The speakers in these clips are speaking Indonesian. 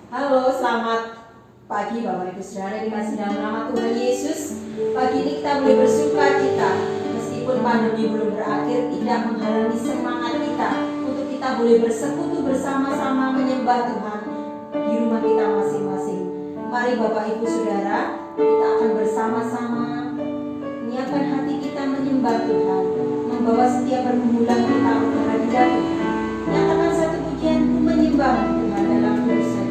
Halo, selamat pagi Bapak Ibu Saudara dikasih dalam nama Tuhan Yesus. Pagi ini kita boleh bersuka cita meskipun pandemi belum berakhir, tidak menghalangi semangat kita untuk kita boleh bersekutu bersama-sama menyembah Tuhan di rumah kita masing-masing. Mari Bapak Ibu Saudara, kita akan bersama-sama menyiapkan hati kita menyembah Tuhan, membawa setiap pergumulan kita untuk hadirat Tuhan. Nyatakan satu pujian menyembah Tuhan dalam dosa.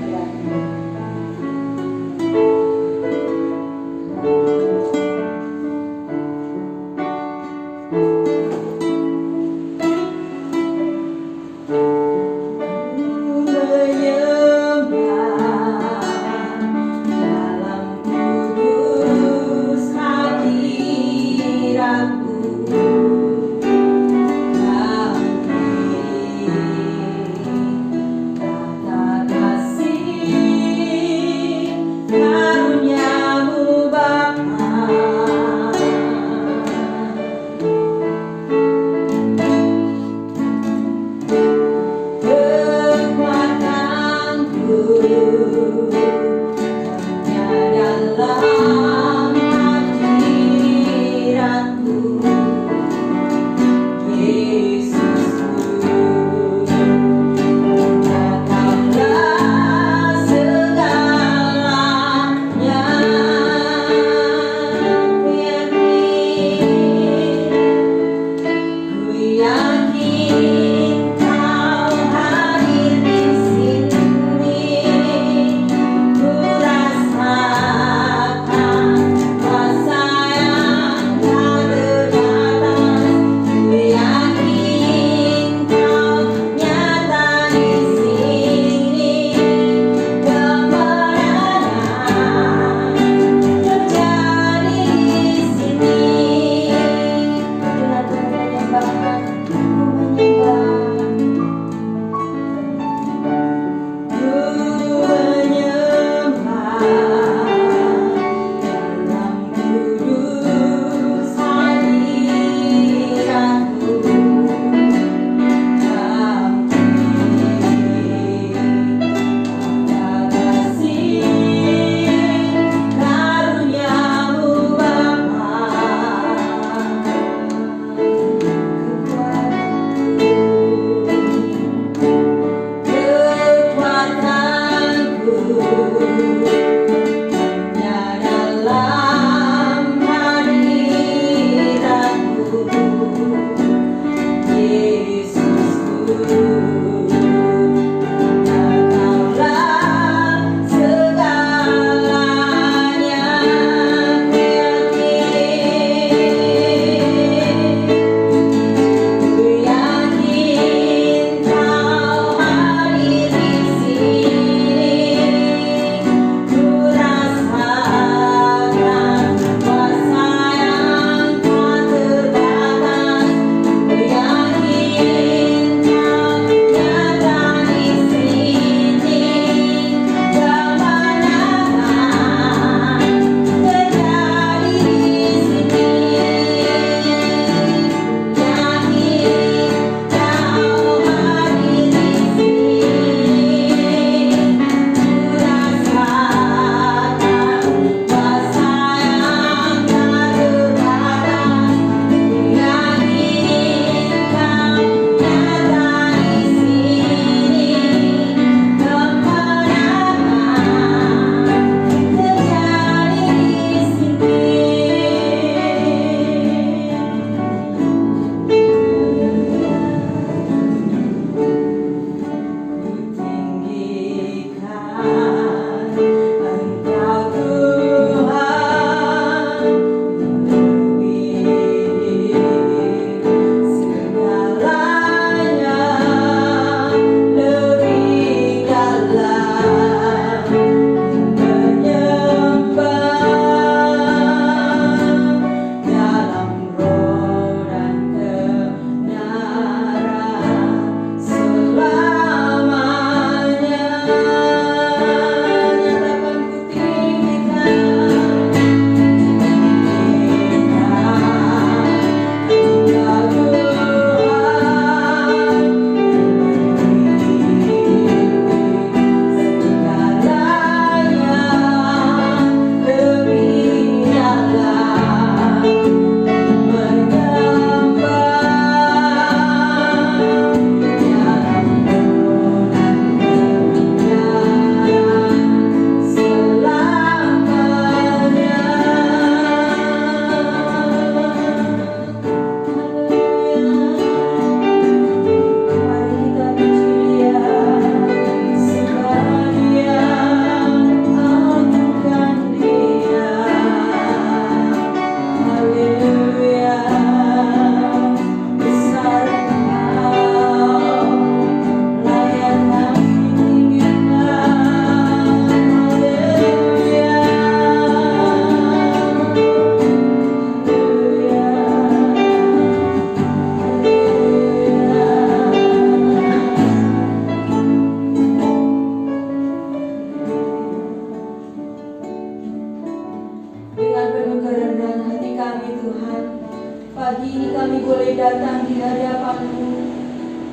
hadirat-Mu.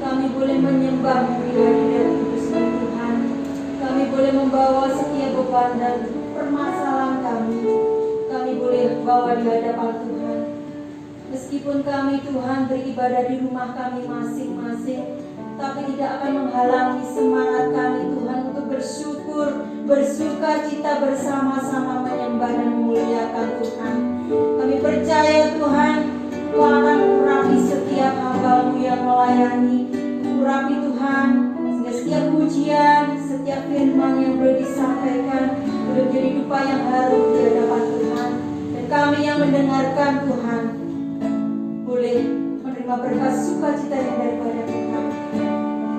Kami boleh menyembah-Mu di hadirat kudus-Mu Tuhan. Kami boleh membawa setiap beban dan permasalahan kami. Kami boleh bawa di hadapan Tuhan. Meskipun kami Tuhan beribadah di rumah kami masing-masing, tapi tidak akan menghalangi semangat kami Tuhan untuk bersyukur, bersuka cita bersama-sama menyembah dan memuliakan Tuhan. Kami percaya Tuhan, Kau akan urapi setiap hamba-Mu yang melayani. Urapi Tuhan, sehingga setiap pujian, setiap firman yang boleh disampaikan boleh menjadi dupa yang harum di hadapan Tuhan. Dan kami yang mendengarkan Tuhan boleh menerima berkat sukacita yang daripada Tuhan.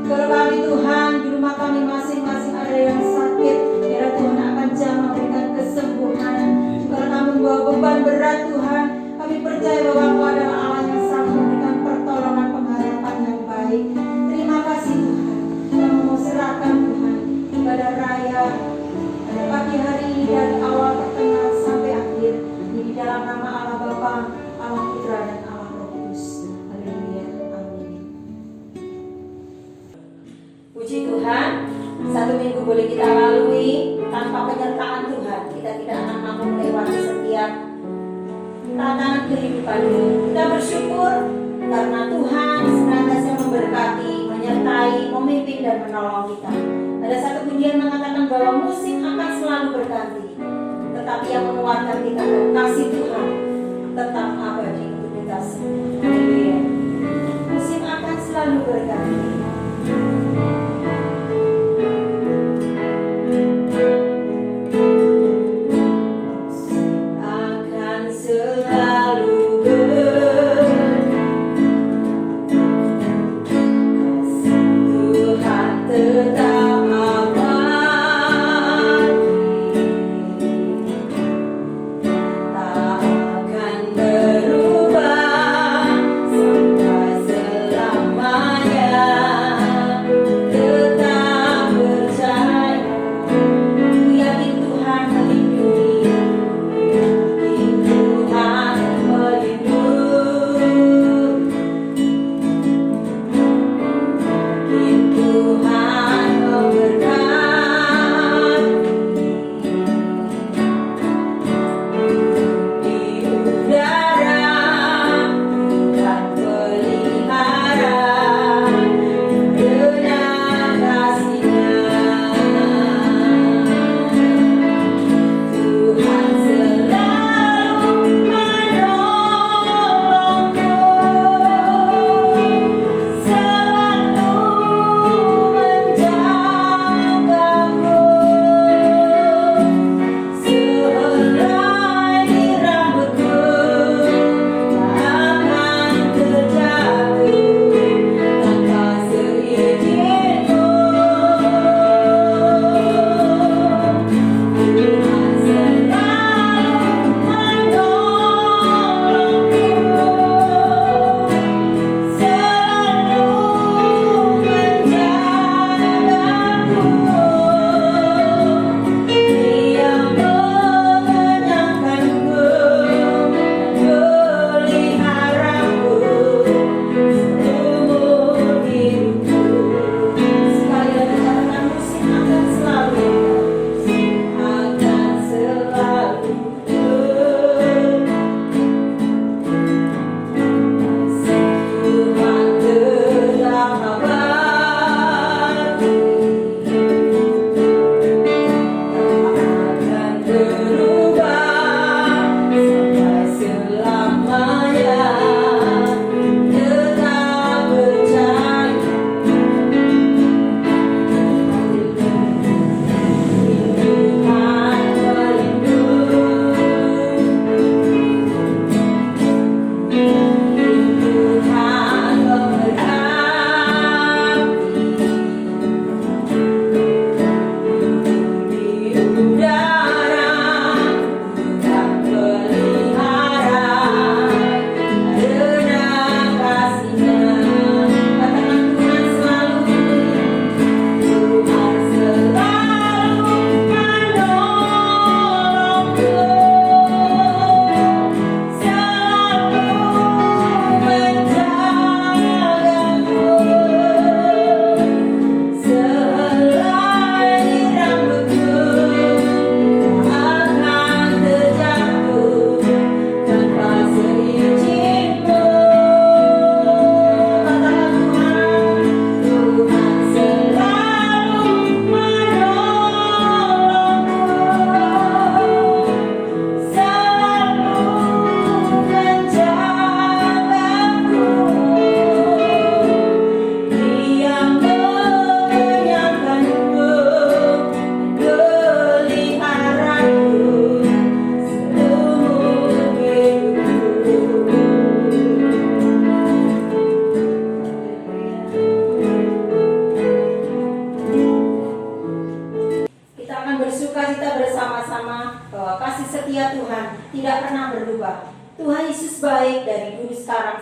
Kalau kami Tuhan, di rumah kami masing-masing ada yang sakit, biar Tuhan akan jamah memberikan kesembuhan. Kalau kami membawa beban berat Tuhan, kami percaya bahwa Kau adalah Allah yang sanggup memberikan pertolongan pengharapan yang baik. Terima kasih Tuhan. Kami mau serahkan Tuhan ibadah raya pada pagi hari ini dari awal pertengahan sampai akhir. Di dalam nama Allah Bapa, Allah Putra dan Allah Roh Kudus. Haleluya. Amin. Puji Tuhan, satu minggu boleh kita lalui tanpa penyertaan Tuhan. Kita tidak akan mampu melewati setiap tantangan kehidupan ini. Kita bersyukur karena Tuhan senantiasa memberkati, menyertai, memimpin dan menolong kita. Ada satu pujian mengatakan bahwa musim akan selalu berganti, tetapi yang menguatkan kita adalah kasih Tuhan tetap abadi untuk kita semua. Haleluya. Musim akan selalu berganti.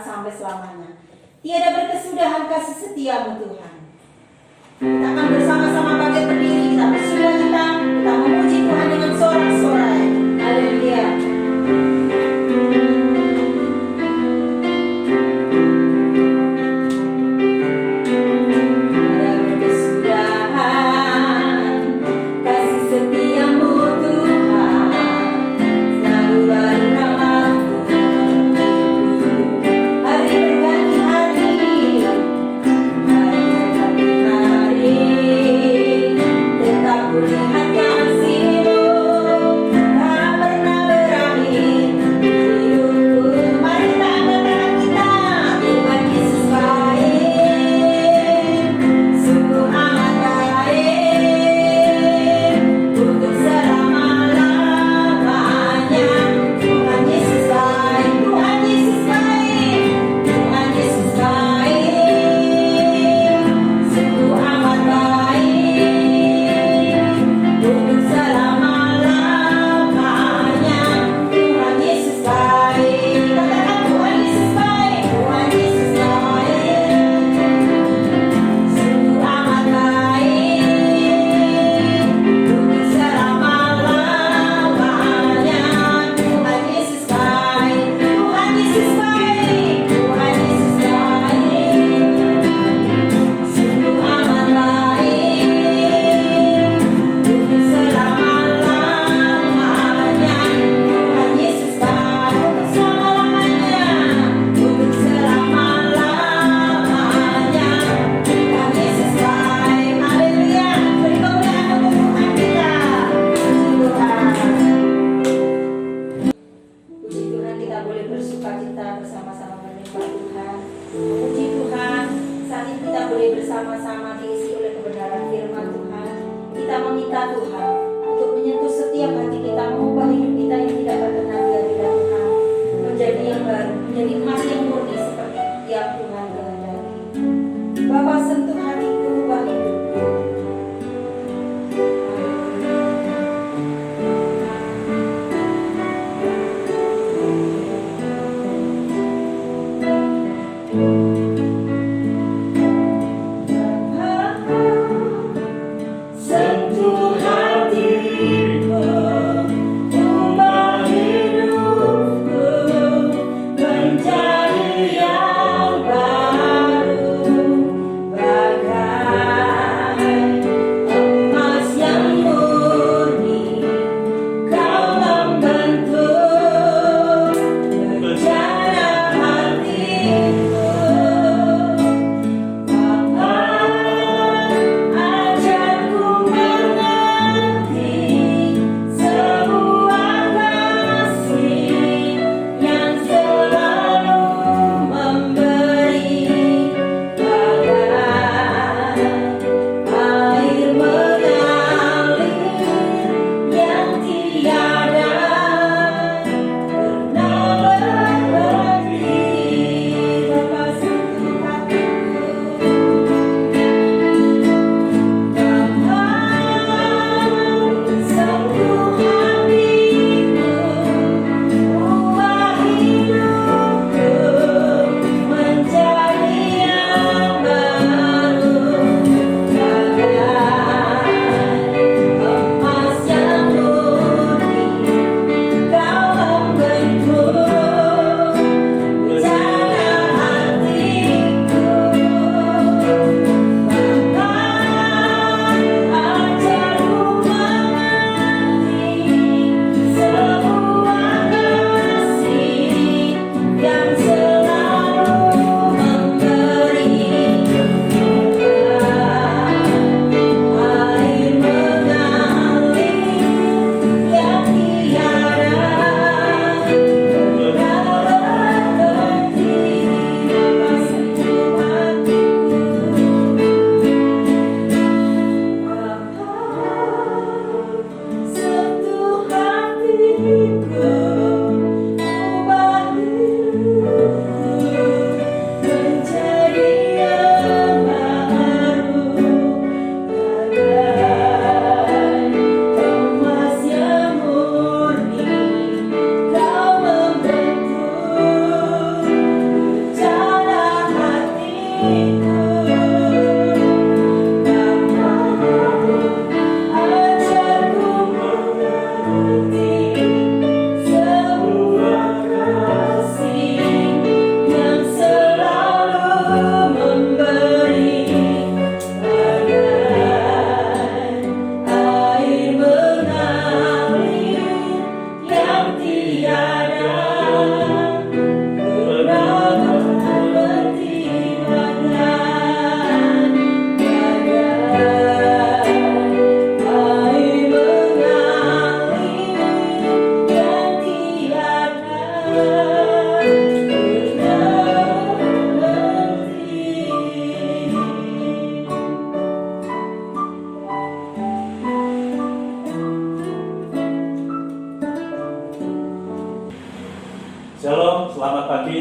sampai selamanya. Tiada berkesudahan kasih setiamu Tuhan. Kita akan bersama-sama bangkit berdiri, kita bersukacita, kita memuji Tuhan dengan sorak-sorai. Haleluya. Hari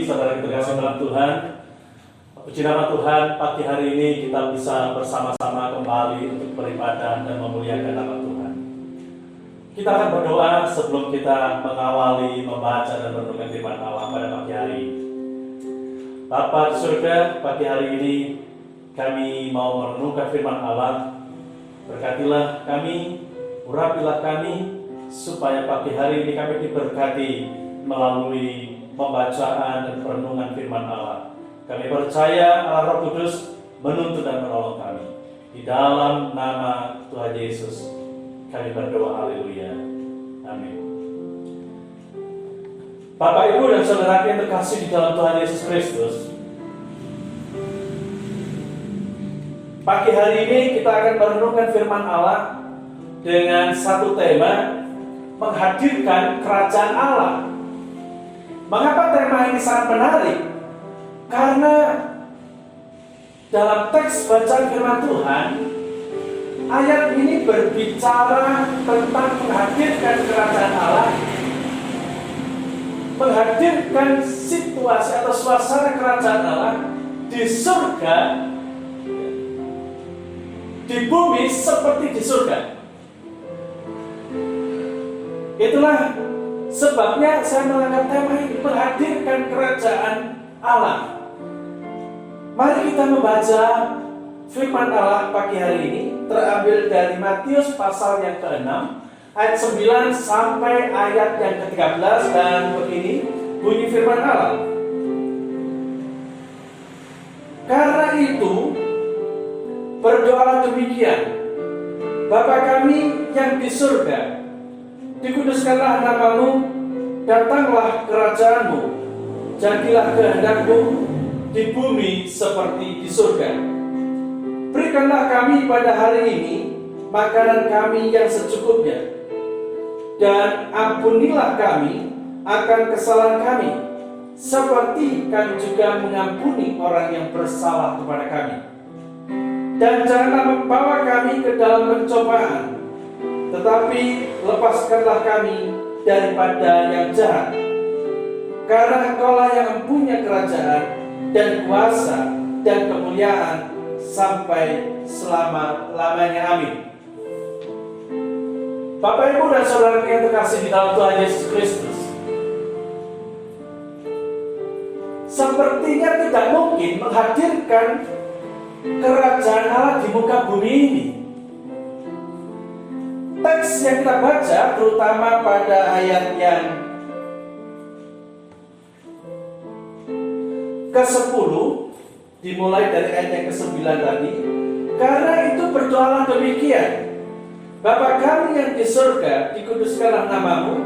kembali, saudara kita kasih dalam Tuhan. Puji nama Tuhan, pagi hari ini kita bisa bersama-sama kembali untuk beribadah dan memuliakan nama Tuhan. Kita akan berdoa sebelum kita mengawali membaca dan merenungkan firman Allah pada pagi hari ini. Bapa di surga, pagi hari ini kami mau merenungkan firman Allah. Berkatilah kami, urapilah kami, supaya pagi hari ini kami diberkati melalui pembacaan dan perenungan firman Allah. Kami percaya Allah Roh Kudus menuntun dan menolong kami. Di dalam nama Tuhan Yesus kami berdoa, haleluya, amin. Bapak, Ibu, dan saudara yang terkasih di dalam Tuhan Yesus Kristus, pagi hari ini kita akan merenungkan firman Allah dengan satu tema, menghadirkan kerajaan Allah. Mengapa tema ini sangat menarik? Karena dalam teks bacaan firman Tuhan, ayat ini berbicara tentang menghadirkan kerajaan Allah, menghadirkan situasi atau suasana kerajaan Allah di surga, di bumi seperti di surga. Itulah sebabnya saya mengangkat tema ini, menghadirkan kerajaan Allah. Mari kita membaca firman Allah pagi hari ini, terambil dari Matius pasal yang ke-6 ayat 9 sampai ayat yang ke-13, dan begini bunyi firman Allah. Karena itu berdoalah demikian: Bapa kami yang di surga, dikuduskanlah namamu, datanglah kerajaanmu, jadilah kehendakmu di bumi seperti di surga. Berikanlah kami pada hari ini makanan kami yang secukupnya, dan ampunilah kami akan kesalahan kami, seperti kami juga mengampuni orang yang bersalah kepada kami. Dan janganlah membawa kami ke dalam pencobaan, tetapi lepaskanlah kami daripada yang jahat. Karena Engkaulah yang mempunyai kerajaan dan kuasa dan kemuliaan sampai selama-lamanya. Amin. Bapak, Ibu, dan saudara yang terkasih di dalam Tuhan Yesus Kristus, sepertinya tidak mungkin menghadirkan kerajaan Allah di muka bumi ini. Teks yang kita baca, terutama pada ayat yang ke-10, dimulai dari ayat yang ke-9 tadi. Karena itu berdoalah demikian: Bapa kami yang di surga, dikuduskanlah namamu,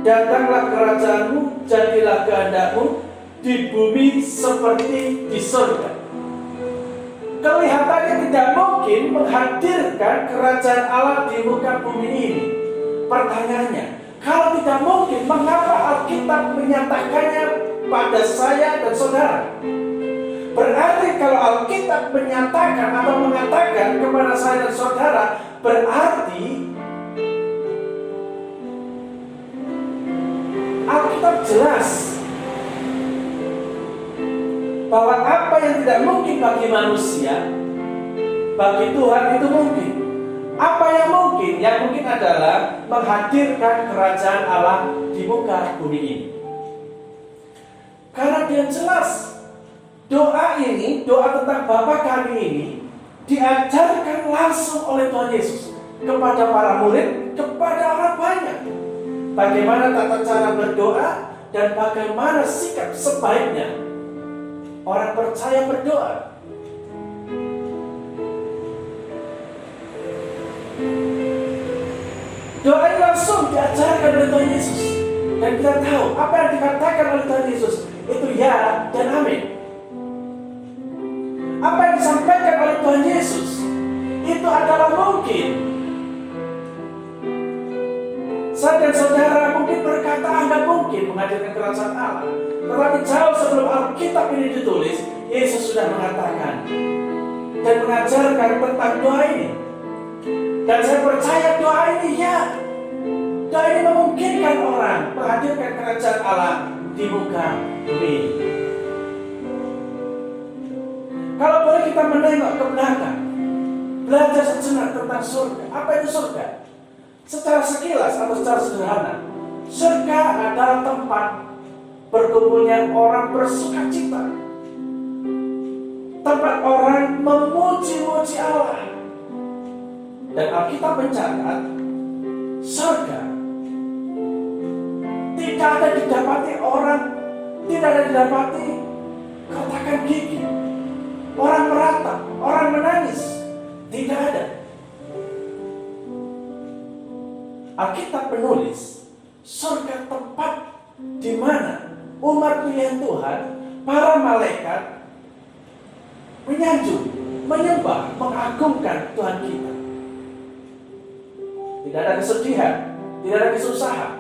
datanglah kerajaanmu, jadilah kehendakmu di bumi seperti di surga. Kelihatannya tidak mungkin menghadirkan kerajaan Allah di muka bumi ini. Pertanyaannya, kalau tidak mungkin, mengapa Alkitab menyatakannya pada saya dan saudara? Berarti kalau Alkitab menyatakan atau mengatakan kepada saya dan saudara, berarti Alkitab jelas bahwa apa yang tidak mungkin bagi manusia, bagi Tuhan itu mungkin. Apa yang mungkin? Yang mungkin adalah menghadirkan kerajaan Allah di muka bumi ini. Karena dia jelas, doa ini, doa tentang Bapa kami ini diajarkan langsung oleh Tuhan Yesus kepada para murid, kepada orang banyak. Bagaimana tata cara berdoa dan bagaimana sikap sebaiknya orang percaya berdoa. Doa ini langsung diajarkan oleh Tuhan Yesus, dan kita tahu apa yang dikatakan oleh Tuhan Yesus itu ya dan amin. Apa yang disampaikan oleh Tuhan Yesus itu adalah mungkin. Saya dan saudara mungkin berkata Anda mungkin menghadirkan kerajaan Allah, tetapi jauh sebelum Alkitab ini ditulis, Yesus sudah mengatakan dan mengajarkan tentang doa ini. Dan saya percaya doa ini ya, doa ini memungkinkan orang menghadirkan kerajaan Allah di muka bumi. Kalau boleh kita menengok ke belakang, belajar sejenak tentang surga. Apa itu surga? Secara sekilas atau secara sederhana, surga adalah tempat berkumpulnya orang bersukacita, tempat orang memuji-muji Allah. Dan Alkitab mencatat, surga tidak ada didapati orang, tidak ada didapati kertakan gigi, orang meratap, orang menangis. Tidak ada. Alkitab menulis surga tempat di mana umat pilihan Tuhan, para malaikat menyanjung, menyembah, mengagungkan Tuhan kita. Tidak ada kesedihan, tidak ada kesusahan.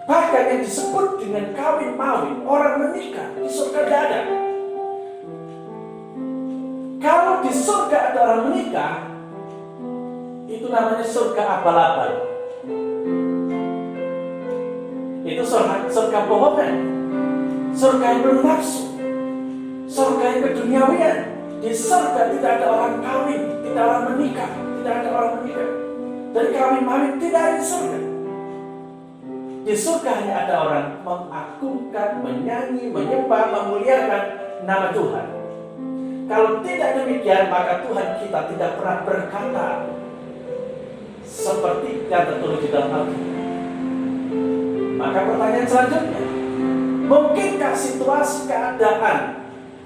Bahkan yang disebut dengan kawin mawin, orang menikah di surga tidak ada. Kalau di surga ada orang menikah, itu namanya surga abal-abal. Itu surga bohongan, surga yang bernafsu, surga yang keduniawian. Di surga tidak ada orang kawin, tidak ada orang menikah, tidak ada orang menikah. Dan kawin mawin tidak ada di surga. Di surga hanya ada orang mengagungkan, menyanyi, menyembah, memuliakan nama Tuhan. Kalau tidak demikian, maka Tuhan kita tidak pernah berkata seperti yang tertulis di dalam Alkitab. Maka pertanyaan selanjutnya, mungkinkah situasi keadaan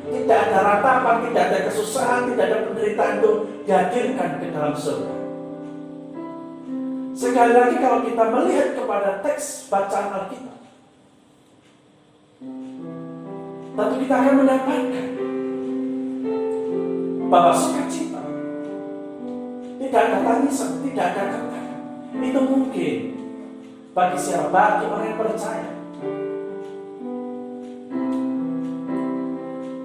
tidak ada ratapan, tidak ada kesusahan, tidak ada penderitaan itu dihadirkan ke dalam surga? Sekali lagi kalau kita melihat kepada teks bacaan Alkitab, tentu kita akan mendapatkan bahwa sukacita, tidak ada tangisan, tidak ada kata. Itu mungkin bagi siapa? Bagi orang yang percaya.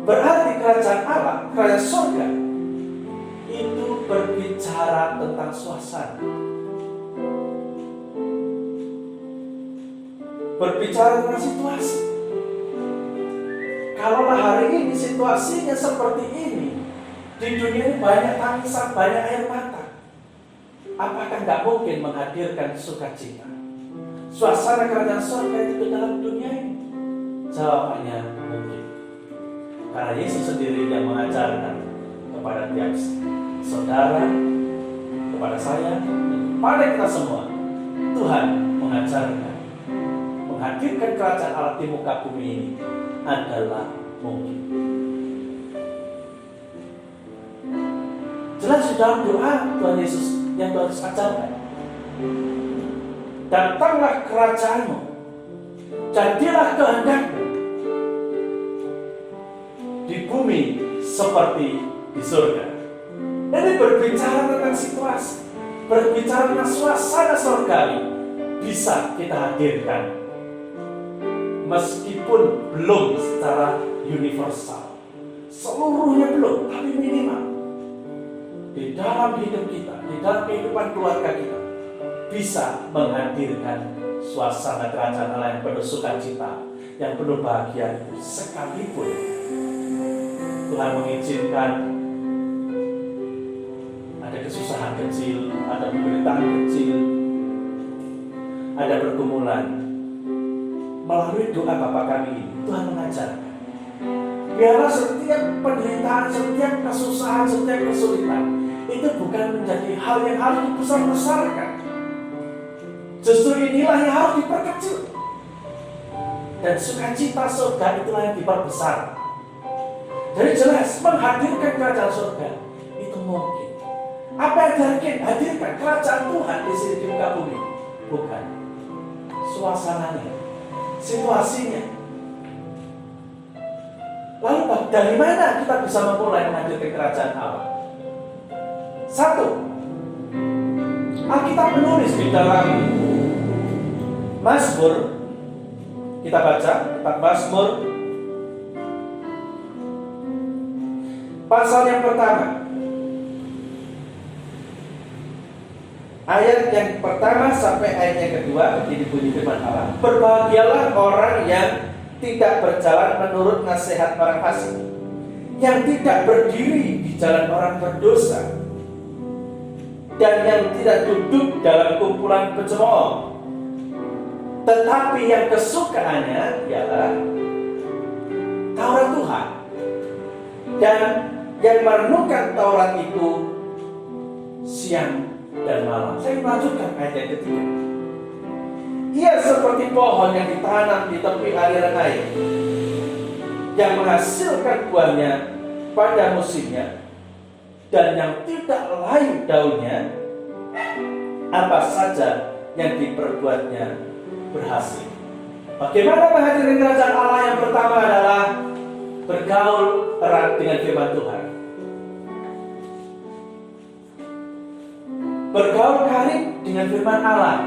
Berarti kerajaan Allah, kerajaan surga itu berbicara tentang suasana, berbicara tentang situasi. Kalaulah hari ini situasinya seperti ini, di dunia ini banyak tangisan, banyak air mata, apakah nggak mungkin menghadirkan sukacita? Suasana kerajaan surga itu ke dalam dunia ini? Jawabannya mungkin. Karena Yesus sendiri yang mengajarkan kepada tiap saudara, kepada saya, dan kepada kita semua, Tuhan mengajarkan menghadirkan kerajaan Allah di muka bumi ini adalah mungkin. Jelas di dalam doa Tuhan Yesus yang Tuhan Yesus ajarkan, datanglah kerajaanmu, jadilah kehendakmu di bumi seperti di surga. Ini berbicara tentang situasi, berbicara tentang suasana surgawi, bisa kita hadirkan meskipun belum secara universal, seluruhnya belum, tapi minimal di dalam hidup kita, di dalam kehidupan keluarga kita, bisa menghadirkan suasana kerajaan Allah yang penuh sukacita, yang penuh bahagia itu. Sekalipun Tuhan mengizinkan ada kesusahan kecil, ada penderitaan kecil, ada pergumulan, melalui doa Bapa kami ini, Tuhan mengajarkan, biarlah setiap penderitaan, setiap kesusahan, setiap kesulitan itu bukan menjadi hal yang harus dibesar-besarkan. Justru inilah yang harus diperkecil. Dan sukacita surga itulah yang diperbesar. Jadi jelas menghadirkan kerajaan surga itu mungkin. Apa yang dihadirkan kerajaan Tuhan di sini di muka bumi? Bukan. Suasananya, situasinya. Lalu dari mana kita bisa memulai menghadirkan kerajaan Allah? Satu, Alkitab menulis di dalam Mazmur, kita baca kitab Mazmur pasal yang pertama, ayat yang pertama sampai ayat yang kedua. Begini bunyi firman Allah, berbahagialah orang yang tidak berjalan menurut nasihat orang fasik, yang tidak berdiri di jalan orang berdosa, dan yang tidak duduk dalam kumpulan pencemooh, tetapi yang kesukaannya ialah Taurat Tuhan, dan yang merenungkan Taurat itu siang dan malam. Saya melanjutkan ayat yang ketiga. Ia seperti pohon yang ditanam di tepi aliran air, yang menghasilkan buahnya pada musimnya, dan yang tidak layu daunnya, apa saja yang diperbuatnya berhasil. Bagaimana menghadiri kerajaan Allah? Yang pertama adalah bergaul erat dengan firman Tuhan. Bergaul karib dengan firman Allah.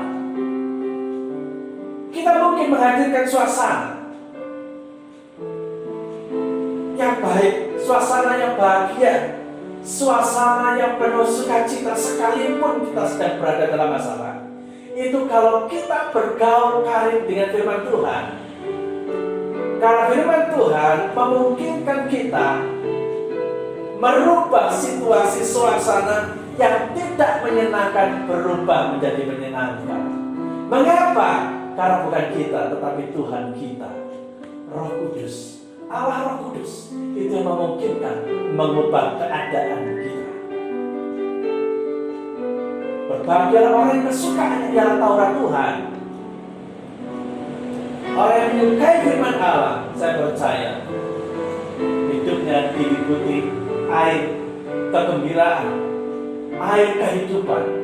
Kita mungkin menghadirkan suasana yang baik, suasana yang bahagia, suasana yang penuh sukacita sekalipun kita sedang berada dalam masalah. Itu kalau kita bergaul karib dengan firman Tuhan. Karena firman Tuhan memungkinkan kita merubah situasi suasana yang tidak menyenangkan berubah menjadi menyenangkan. Mengapa? Karena bukan kita, tetapi Tuhan kita, Roh Kudus, Allah Roh Kudus, itu yang memungkinkan mengubah keadaan kita. Berbahagialah orang yang kesukaannya ialah Taurat Tuhan. Orang yang menyukai firman Allah, saya percaya hidupnya diliputi air kegembiraan, air kehidupan.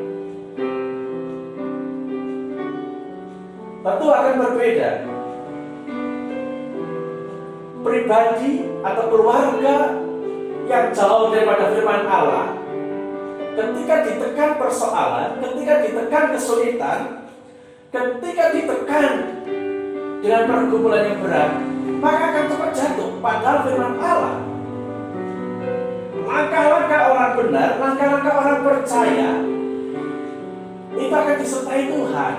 Tentu akan berbeda. Pribadi atau keluarga yang jauh daripada firman Allah, ketika ditekan persoalan, ketika ditekan kesulitan, ketika ditekan dengan pergumulan yang berat, maka akan cepat jatuh. Padahal firman Allah, langkah-langkah orang benar, langkah-langkah orang percaya, itu akan disertai Tuhan.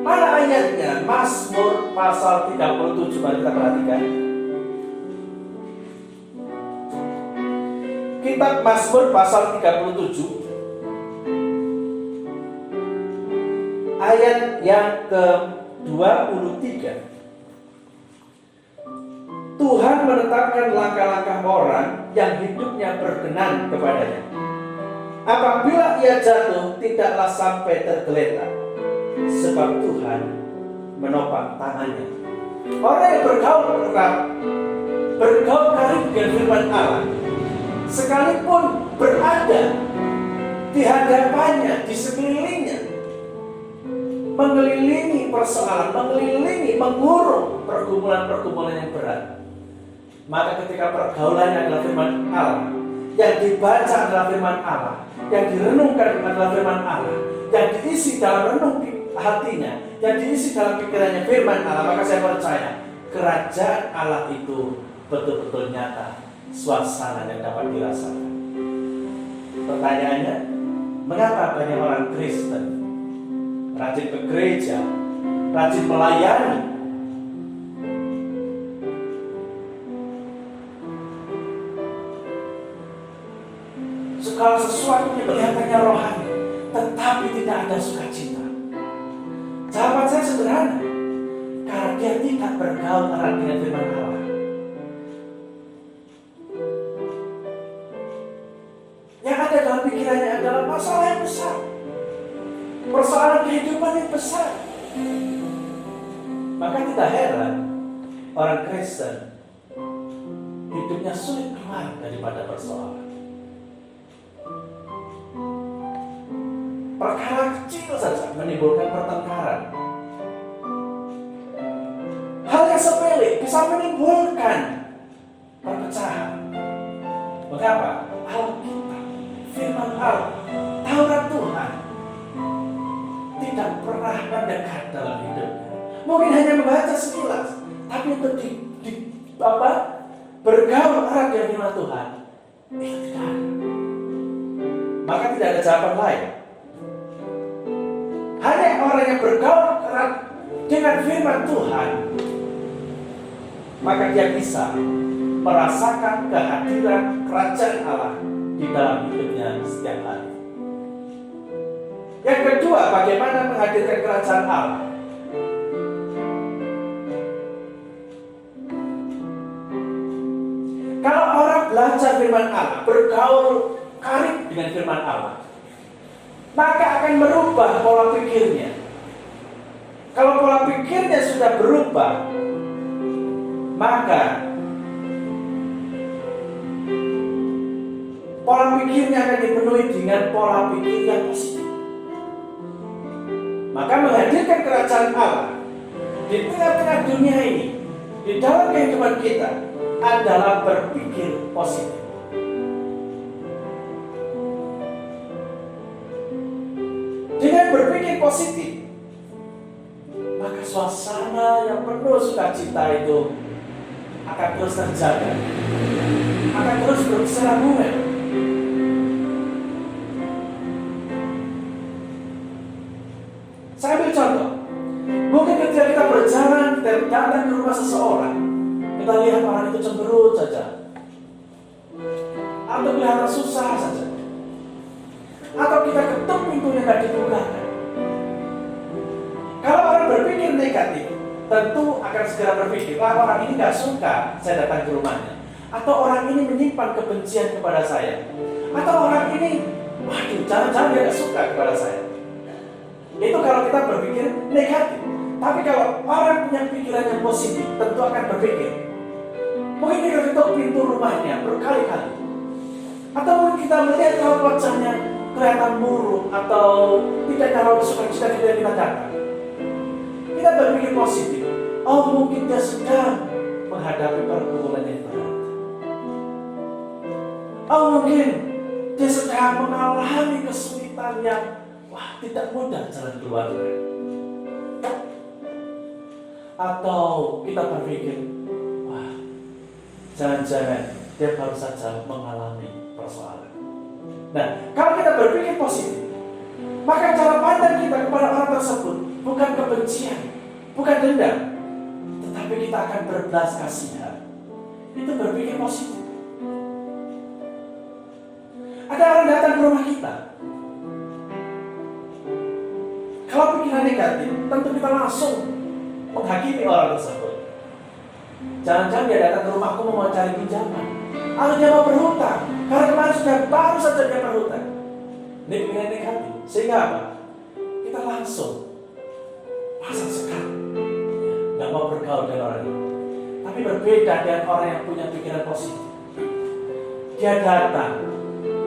Mana ayatnya? Mazmur pasal 37, mari kita perhatikan. Kitab Mazmur pasal 37 ayat yang ke-23. Tuhan menetapkan langkah-langkah orang yang hidupnya berkenan kepadanya. Apabila ia jatuh, tidaklah sampai tergeletak, sebab Tuhan menopang tangannya. Orang yang bergaul erat, bergaul karib dengan firman Allah, sekalipun berada di hadapannya, di sekelilingnya, mengelilingi persoalan, mengelilingi, mengurung pergumulan-pergumulan yang berat, maka ketika pergaulannya adalah firman Allah, yang dibaca adalah firman Allah, yang direnungkan adalah firman Allah, yang diisi dalam renung hatinya, yang diisi dalam pikirannya firman Allah, maka saya percaya kerajaan Allah itu betul-betul nyata, suasana yang dapat dirasakan. Pertanyaannya, mengapa banyak orang Kristen rajin ke gereja, rajin melayani, segala sesuatunya kelihatannya rohani, tetapi tidak ada sukacita? Jawaban saya sederhana, karena dia tidak bergaul erat dengan firman Allah. Yang ada dalam pikirannya adalah masalah yang besar, persoalan kehidupan yang besar. Maka tidak heran orang Kristen hidupnya sulit keluar daripada persoalan. Perkara kecil saja menimbulkan pertengkaran. Hal yang sepele bisa menimbulkan perpecahan. Mengapa? Alkitab, firman Allah, Taurat Tuhan tidak pernah mendekat dalam hidupnya. Mungkin hanya membaca sekilas, tapi untuk bergaul erat dengan firman Tuhan, itu tidak ada. Maka tidak ada jawaban lain. Hanya orang yang bergaul erat dengan firman Tuhan, maka dia bisa merasakan kehadiran kerajaan Allah di dalam hidupnya setiap hari. Yang kedua, bagaimana menghadirkan kerajaan Allah? Kalau orang belajar firman Allah, bergaul karib dengan firman Allah, maka akan merubah pola pikirnya. Kalau pola pikirnya sudah berubah, maka pola pikirnya akan dipenuhi dengan pola pikir yang positif. Maka menghadirkan kerajaan Allah di tengah-tengah dunia ini, di dalam kehidupan kita, adalah berpikir positif. Dengan berpikir positif, maka suasana yang penuh sukacita itu akan terus terjaga, akan terus berkesinambungan. Saya ambil contoh, mungkin ketika kita berjalan, kita datang ke rumah seseorang, kita lihat orang itu cemberut saja, atau kelihatan susah saja, atau kita ketuk pintunya nggak dibukakan. Kalau orang berpikir negatif, tentu akan segera berpikir, orang ini nggak suka saya datang ke rumahnya, atau orang ini menyimpan kebencian kepada saya, atau orang ini, waduh, jangan-jangan dia nggak suka kepada saya. Itu kalau kita berpikir negatif. Tapi kalau orang punya pikiran yang positif, tentu akan berpikir, mungkin kita ketuk pintu rumahnya berkali-kali, atau mungkin kita melihat kalau wajahnya kelihatan murung atau tidak terlalu sukacita ketika kita datang, kita berpikir positif. Oh, mungkin dia sedang menghadapi pergumulan yang berat. Oh, mungkin dia sedang mengalami kesulitan yang tidak mudah jalan keluarnya. Atau kita berpikir, jangan-jangan dia baru saja mengalami persoalan. Nah, kalau kita berpikir positif, maka cara pandang kita kepada orang tersebut bukan kebencian, bukan dendam, tetapi kita akan berbelas kasihan. Itu berpikir positif. Ada orang datang ke rumah kita, kalau pikiran negatif, tentu kita langsung menghakimi orang tersebut. Jangan-jangan dia datang ke rumahku mau cari pinjaman, atau dia mau berhutang, karena kemarin baru saja dia berhutang. Ini pikiran negatif. Sehingga apa? Kita langsung pasang sekat, nggak mau bergaul dengan orang itu. Tapi berbeda dengan orang yang punya pikiran positif. Dia datang,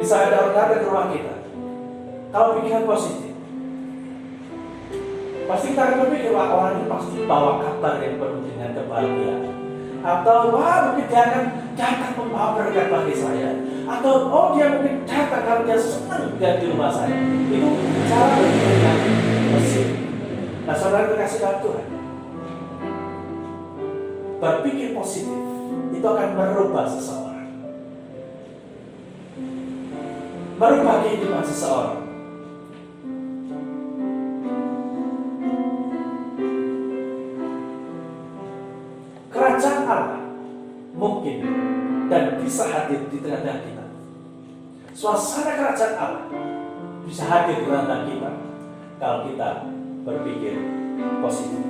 bisa ada orang datang ke rumah kita, kalau pikiran positif, pasti kita akan berpikir, orang ini pasti bawa kabar yang penuh dengan kebahagiaan. Atau, mungkin dia akan datang membawa berkat bagi saya. Atau, dia mungkin datang karena dia senang di rumah saya. Itu cara berpikir yang positif. Nah, saudara terkasih dalam Tuhan, berpikir positif itu akan merubah seseorang, merubah kehidupan seseorang. Kerajaan Allah mungkin dan bisa hadir di tengah-tengah kita. Suasana kerajaan Allah bisa hadir di tengah-tengah kita kalau kita berpikir positif.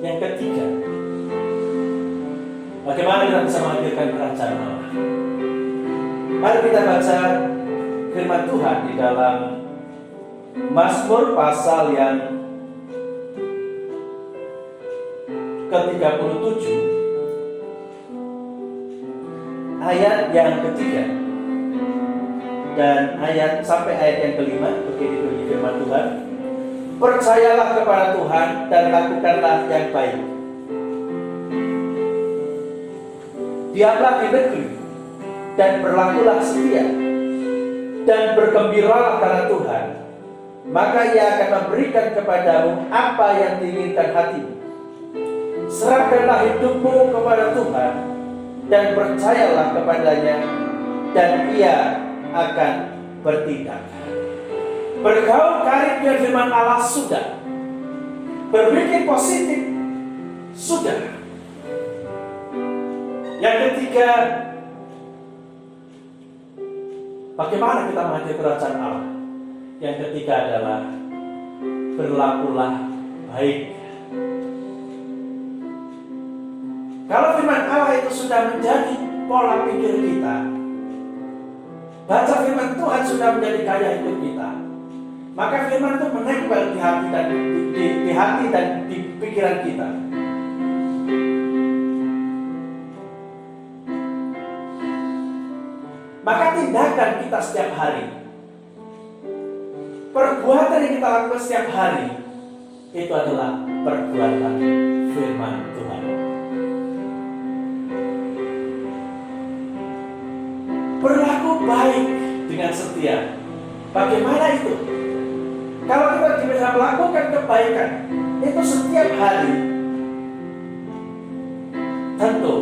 Yang ketiga, bagaimana kita bisa menghadirkan kerajaan Allah? Mari kita baca firman Tuhan di dalam Mazmur pasal yang ke-37 ayat yang ketiga dan sampai ayat yang kelima. Begini bunyi firman Tuhan, percayalah kepada Tuhan dan lakukanlah yang baik, diamlah di negeri dan berlakulah setia, dan bergembiralah karena Tuhan, maka Ia akan memberikan kepadamu apa yang diinginkan hatimu. Serahkanlah hidupmu kepada Tuhan dan percayalah kepadanya, dan Ia akan bertindak. Bergaul karib dengan firman Allah sudah, berpikir positif sudah, Yang ketiga, bagaimana kita menghadiri kerajaan Allah? Yang ketiga adalah berlakulah baik. Kalau firman Allah itu sudah menjadi pola pikir kita, baca firman Tuhan sudah menjadi gaya hidup kita, maka firman itu menempel di hati dan di pikiran kita. Maka tindakan kita setiap hari, perbuatan yang kita lakukan setiap hari, itu adalah perbuatan firman Tuhan. Berlaku baik dengan setia. Bagaimana itu? Kalau kita bisa melakukan kebaikan itu setiap hari, tentu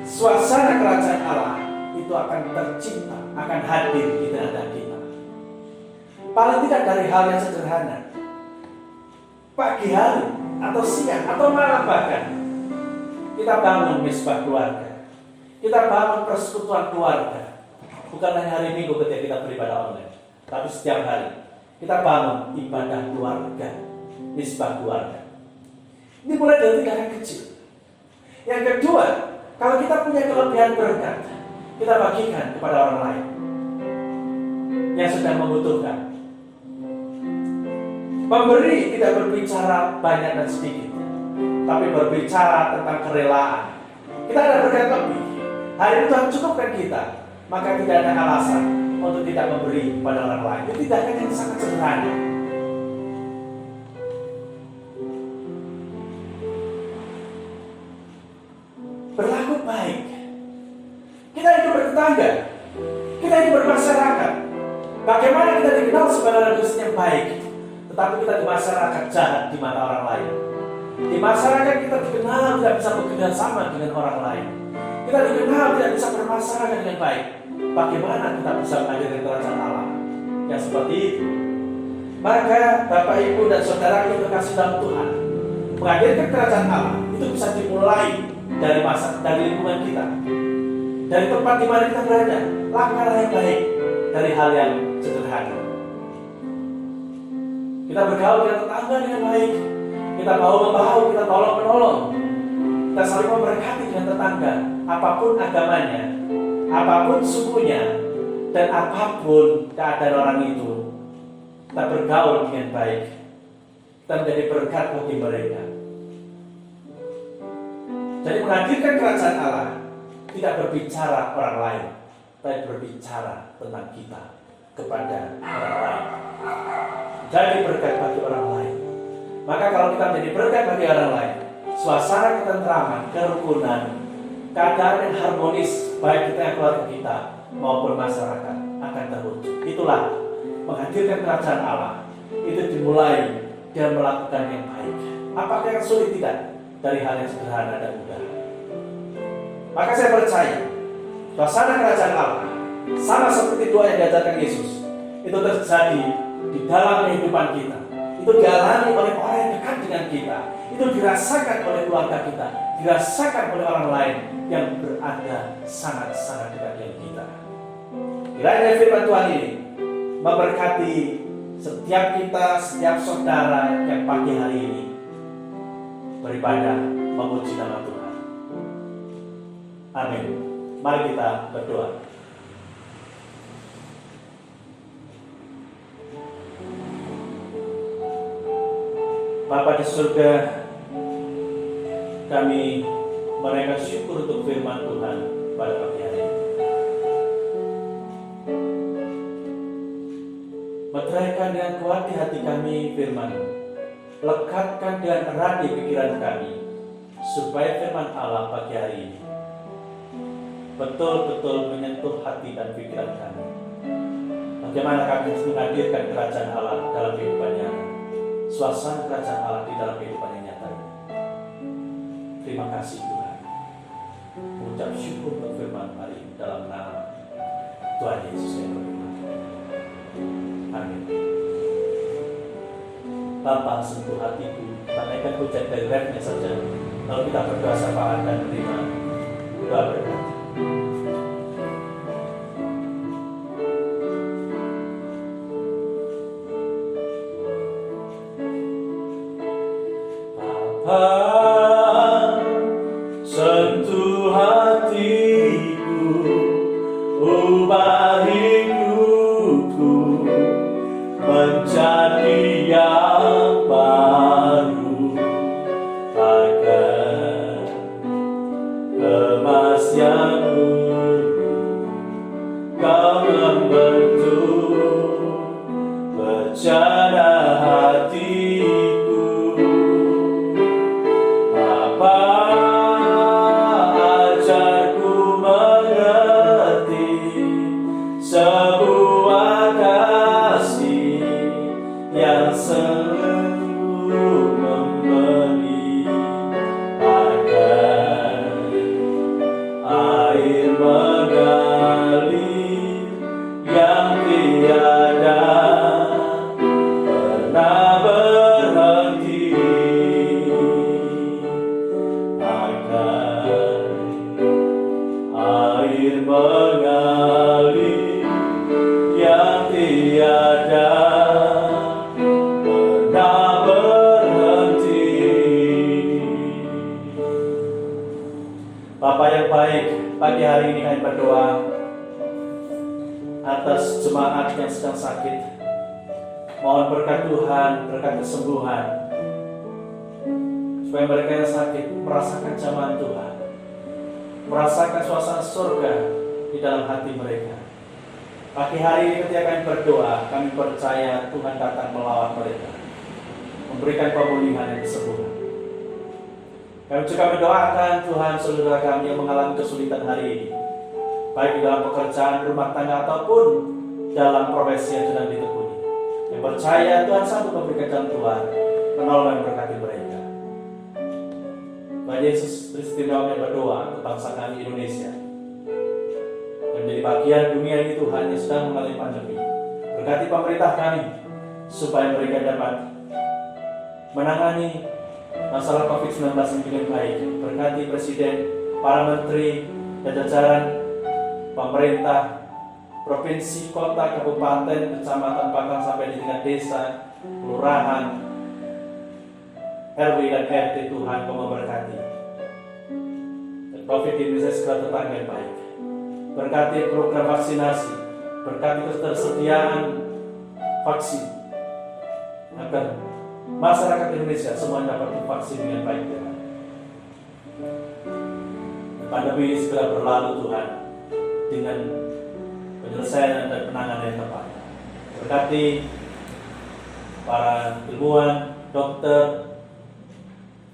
suasana kerajaan Allah itu akan tercipta, akan hadir di tengah-tengah kita. Paling tidak dari hal yang sederhana, pagi hari atau siang atau malam bahkan, kita bangun misbah keluarga, kita bangun persekutuan keluarga. Bukan hanya hari Minggu ketika kita beribadah online, tapi setiap hari kita bangun ibadah keluarga, misbah keluarga. Ini mulai dari tindakan kecil. Yang kedua, kalau kita punya kelebihan berkat, kita bagikan kepada orang lain yang sedang membutuhkan. Pemberi tidak berbicara banyak dan sedikit, tapi berbicara tentang kerelaan. Kita ada berkat lebih, hari itu Tuhan cukupkan kita, maka tidak ada alasan untuk tidak memberi kepada orang lain. Itu tindakan yang sangat sederhana. Berlaku baik. Kita hidup bertetangga, kita hidup bermasyarakat. Bagaimana kita dikenal sebagai manusia yang baik, tetapi kita di masyarakat jahat di mata orang lain. Di masyarakat kita dikenal tidak bisa bekerja sama dengan orang lain. Kita dikenal tidak bisa bermasyarakat dengan baik. Bagaimana kita bisa menghadirkan kerajaan Allah yang seperti itu? Maka Bapak, Ibu, dan Saudara yang terkasih dalam Tuhan, menghadirkan kerajaan Allah itu bisa dimulai dari lingkungan kita, dari tempat di mana kita berada. Lakukanlah yang baik dari hal yang sederhana. Kita bergaul dengan tetangga dengan baik, kita bahu-membahu, kita tolong-menolong, kita saling memberkati dengan tetangga, apapun agamanya, apapun sukunya, dan apapun keadaan orang itu. Kita bergaul dengan baik, kita menjadi berkat bagi mereka. Jadi menghadirkan kerajaan Allah tidak berbicara orang lain, tapi berbicara tentang kita kepada orang lain. Jadi berkat bagi orang lain. Maka kalau kita menjadi berkat bagi orang lain, suasana ketentraman, kerukunan, keadaan yang harmonis baik kita yang keluarga kita maupun masyarakat akan terwujud. Itulah menghadirkan kerajaan Allah. Itu dimulai dan melakukan yang baik. Apakah yang sulit? Tidak. Dari hal yang sederhana dan mudah. Maka saya percaya suasana kerajaan Allah sama seperti doa yang diajarkan Yesus itu terjadi di dalam kehidupan kita. Itu dialami oleh orang yang dekat dengan kita. Itu dirasakan oleh keluarga kita, dirasakan oleh orang lain yang berada sangat-sangat dekat dengan kita. Kiranya firman Tuhan ini memberkati setiap kita, setiap saudara yang pagi hari ini beribadah memuji nama Tuhan. Amin. Mari kita berdoa. Bapa di surga, kami menaikkan syukur untuk firman Tuhan pada pagi hari ini. Meteraikan dengan kuat di hati kami firman-Mu. Lekatkan dengan erat di pikiran kami, supaya firman Allah pagi hari ini betul-betul menyentuh hati dan pikiran kami. Bagaimana kami harus menghadirkan kerajaan Allah dalam kehidupan nyata, suasana kerajaan Allah di dalam kehidupan yang nyata. Terima kasih Tuhan. Mengucap syukur untuk firman hari ini dalam nama Tuhan Yesus yang berfirman. Amin. Bapa, sentuh hatiku, tanaikan hujan dari remnya saja Lalu kita berdoa syafaat dan menerima doa berkat. Bapa, sentuh hatiku, ubah hidupku menjadi yang baru, agar emas yang kau membentuk bercanda hatiku. Bapa, ajarku mengerti sebuah kasih yang selalu memberi, agar air mengalir yang tiada pernah berhenti, agar air mengalir yang tiada pernah berhenti. Bapa yang baik, pagi hari ini kami berdoa atas jemaat yang sedang sakit. Mohon berkat Tuhan, berkat kesembuhan, supaya mereka yang sakit merasakan jamahan Tuhan, merasakan suasana surga di dalam hati mereka. Pagi hari ini ketika kami berdoa, kami percaya Tuhan datang melawat mereka, memberikan pemulihan dan kesembuhan. Kami juga mendoakan Tuhan saudara kami yang mengalami kesulitan hari ini, baik di dalam pekerjaan, rumah tangga, ataupun dalam profesi yang sedang ditekuni. Yang percaya Tuhan sanggup memberikan jalan keluar, menolong dan berkati mereka. Tuhan Yesus Kristus kami berdoa untuk bangsa kami Indonesia yang menjadi bagian dunia ini Tuhan yang sedang mengalami pandemi. Berkati pemerintah kami supaya mereka dapat menangani masalah COVID-19 dengan baik. Berkati Presiden, para menteri, dan jajaran pemerintah, provinsi, kota, kabupaten, kecamatan, bahkan sampai di tingkat desa, kelurahan, RW dan RT. Tuhan kau memberkati. Dan COVID di Indonesia segera tertangani dengan baik. Berkati program vaksinasi, berkati ketersediaan vaksin, agar masyarakat Indonesia semua dapat divaksin dengan baik, Tuhan. Pandemi ini segera berlalu, Tuhan, dengan penyelesaian dan penanganan yang tepat. Berkati para ilmuwan, dokter,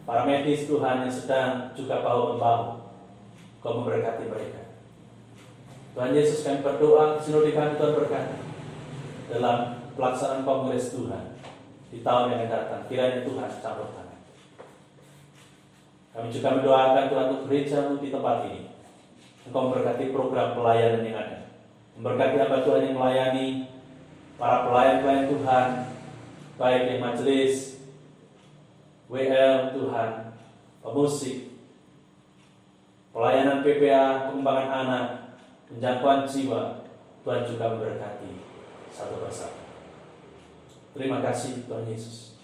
para medis Tuhan yang sedang juga bahu-membahu, Kau memberkati mereka. Tuhan Yesus, kami berdoa, sinode kami Tuhan berkati dalam pelaksanaan kongres Tuhan di tahun yang akan datang. Kiranya Tuhan campur tangan. Kami juga mendoakan Tuhan untuk gereja-Mu di tempat ini. Engkau memberkati program pelayanan yang ada. Memberkati hamba Tuhan yang melayani, para pelayan-pelayan Tuhan, baik yang majelis, WL Tuhan, pemusik, pelayanan PPA, pengembangan anak, penjangkauan jiwa. Tuhan juga memberkati satu persatu. Terima kasih Tuhan Yesus.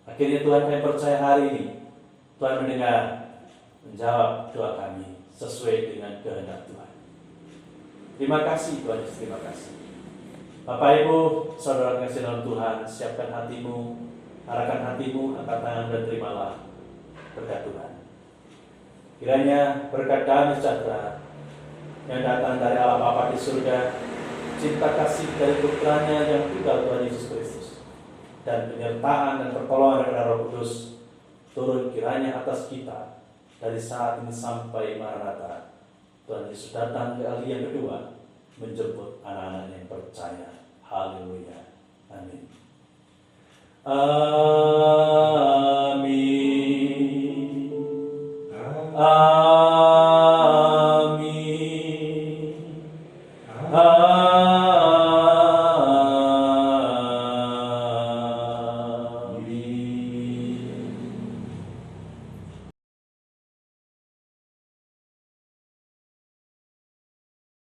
Akhirnya Tuhan, kami percaya hari ini Tuhan mendengar, menjawab doa kami sesuai dengan kehendak Tuhan. Terima kasih Tuhan Yesus, terima kasih. Bapak Ibu, saudara kasih dalam Tuhan, siapkan hatimu, arahkan hatimu, angkat tangan dan terimalah berkat Tuhan. Kiranya berkat damai sejahtera yang datang dari Allah Bapa di surga, cinta kasih dari putranya yang tunggal Tuhan Yesus Kristus, dan penyertaan dan pertolongan dari Roh Kudus turun kiranya atas kita dari saat ini sampai Maranatha. Tuhan Yesus datang kali yang kedua menjemput anak-anak yang percaya. Haleluya. Amin. Amin. Amin. Amin.